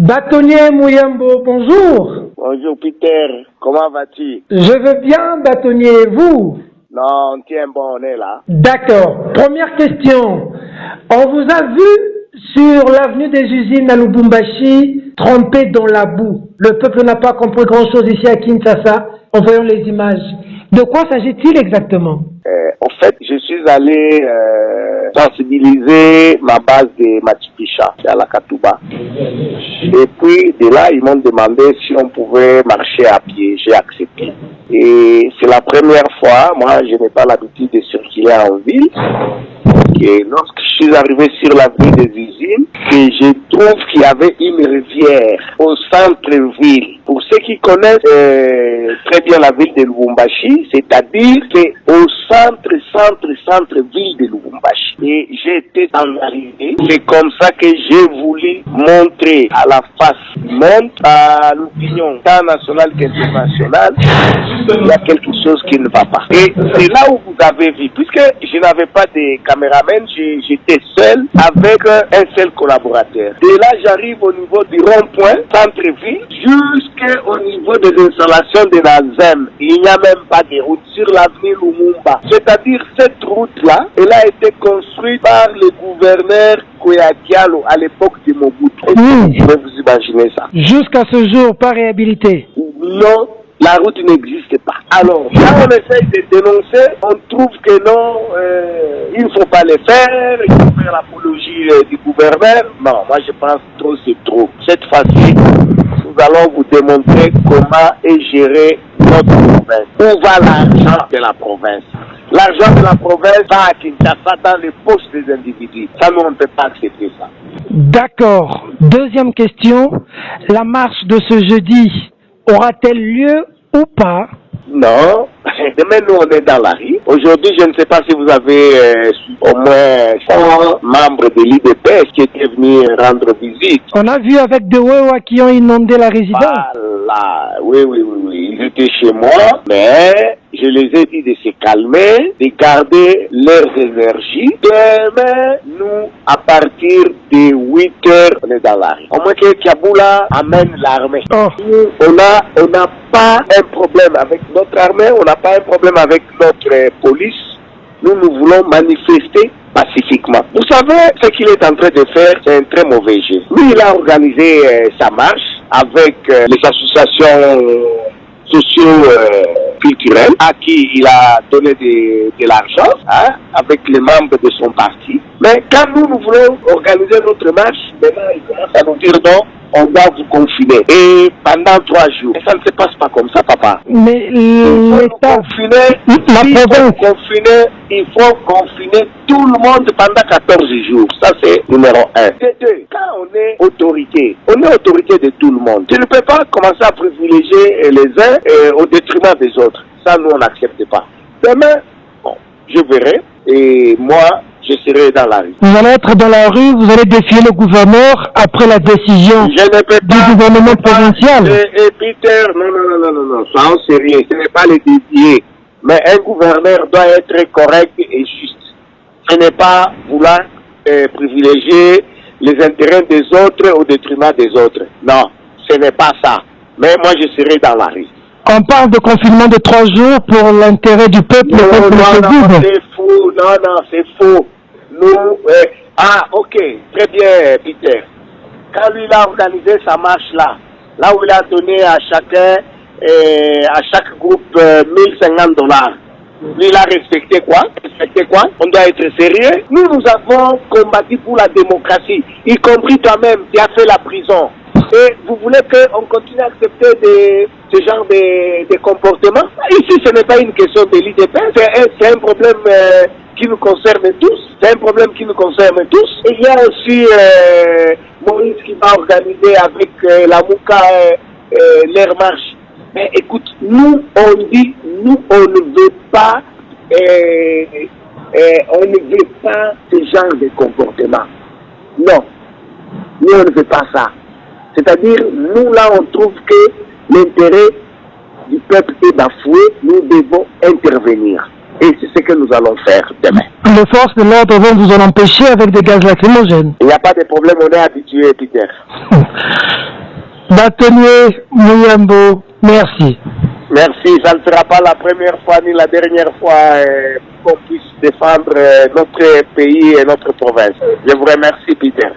Bâtonnier Mouyambo, bonjour. Bonjour Peter, comment vas-tu? Je veux bien, bâtonnier, et vous? Non, tiens, bon, on est là. D'accord. Première question. On vous a vu sur l'avenue des usines à Lubumbashi, trempé dans la boue. Le peuple n'a pas compris grand-chose ici à Kinshasa en voyant les images. De quoi s'agit-il exactement? En fait, je suis allé sensibiliser ma base de Machipicha, à la Katouba. Et puis, de là, ils m'ont demandé si on pouvait marcher à pied. J'ai accepté. Et c'est la première fois, moi, je n'ai pas l'habitude de circuler en ville. Et lorsque je suis arrivé sur l'avenue des usines, et je trouve qu'il y avait une rivière au centre-ville. Pour ceux qui connaissent très bien la ville de Lubumbashi, c'est-à-dire c'est au centre-ville de Lubumbashi. Et j'ai été en arrivée. C'est comme ça que j'ai voulu montrer à la face du monde, à l'opinion tant nationale qu'internationale, il y a quelque chose qui ne va pas. Et c'est là où vous avez vu, puisque je n'avais pas de caméraman, j'étais seul avec un seul collaborateur. De là, j'arrive au niveau du rond-point, centre-ville, jusqu'au niveau des installations de la ZEM. Il n'y a même pas de route sur l'avenue Lumumba. C'est-à-dire, cette route-là, elle a été construite par le gouverneur Koyakialo à l'époque de Mobutu. Oui. Vous pouvez vous imaginer ça. Jusqu'à ce jour, pas réhabilité. Non, la route n'existe pas. Alors, quand on essaye de dénoncer, on trouve que non, il ne faut pas le faire, il faut faire l'apologie du gouverneur. Non, moi je pense trop, c'est trop. Cette fois-ci, nous allons vous démontrer comment est gérée notre province. Où va l'argent de la province? L'argent de la province va à Kinshasa dans les poches des individus. Ça, nous, on ne peut pas accepter ça. D'accord. Deuxième question. La marche de ce jeudi aura-t-elle lieu ou pas? Non. Demain, nous, on est dans la rue. Aujourd'hui, je ne sais pas si vous avez au moins 100 membres de l'IDPS qui étaient venus rendre visite. On a vu avec des Wewa qui ont inondé la résidence. Voilà. Oui. Ils étaient chez moi, mais je les ai dit de se calmer, de garder leurs énergies. Demain, nous, à partir de 8 heures, on est dans la rue. Au moins que Kaboula amène l'armée. Oh. Nous, on n'a pas un problème avec notre armée, on n'a pas un problème avec notre police. Nous voulons manifester pacifiquement. Vous savez, ce qu'il est en train de faire, c'est un très mauvais jeu. Lui, il a organisé sa marche avec les associations socio-culturelles à qui il a donné de l'argent, avec les membres de son parti. Mais quand nous voulons organiser notre marche, maintenant il commence à nous dire non, on doit vous confiner. Et pendant 3 jours. Et ça ne se passe pas comme ça, papa. Mais l'État, il faut confiner tout le monde pendant 14 jours. Ça, c'est numéro 1. Et 2, quand on est autorité de tout le monde. Tu ne peux pas commencer à privilégier les uns au détriment des autres. Ça, nous, on n'accepte pas. Demain, bon, je verrai. Et moi, je serai dans la rue. Vous allez être dans la rue, vous allez défier le gouverneur après la décision du gouvernement provincial. Et Peter, non, ça en sérieux, ce n'est pas le défier. Mais un gouverneur doit être correct et juste. Ce n'est pas vouloir privilégier les intérêts des autres au détriment des autres. Non, ce n'est pas ça. Mais moi, je serai dans la rue. On parle de confinement de 3 jours pour l'intérêt du peuple. Non, c'est faux. Non, c'est faux. Nous, ok, très bien, Peter. Quand lui, il a organisé sa marche là où il a donné à chacun, à chaque groupe, $1050. Lui, il a respecté quoi? On doit être sérieux. Nous avons combattu pour la démocratie, y compris toi-même, qui as fait la prison. Et vous voulez qu'on continue à accepter ce genre de comportement? Ici, ce n'est pas une question de l'IDP, c'est un problème qui nous concerne tous. C'est un problème qui nous concerne tous. Et il y a aussi Maurice qui va organiser avec la Mouka leur marche. Mais écoute, nous, on dit, nous, on ne veut pas ce genre de comportement. Non, nous, on ne veut pas ça. C'est-à-dire, nous, là, on trouve que l'intérêt du peuple est bafoué, nous devons intervenir. Et c'est ce que nous allons faire demain. Les forces de l'ordre vont vous en empêcher avec des gaz lacrymogènes. Il n'y a pas de problème, on est habitué, Peter. Bâtonnier Muyambo, merci. Merci, ça ne sera pas la première fois ni la dernière fois qu'on puisse défendre notre pays et notre province. Je vous remercie, Peter.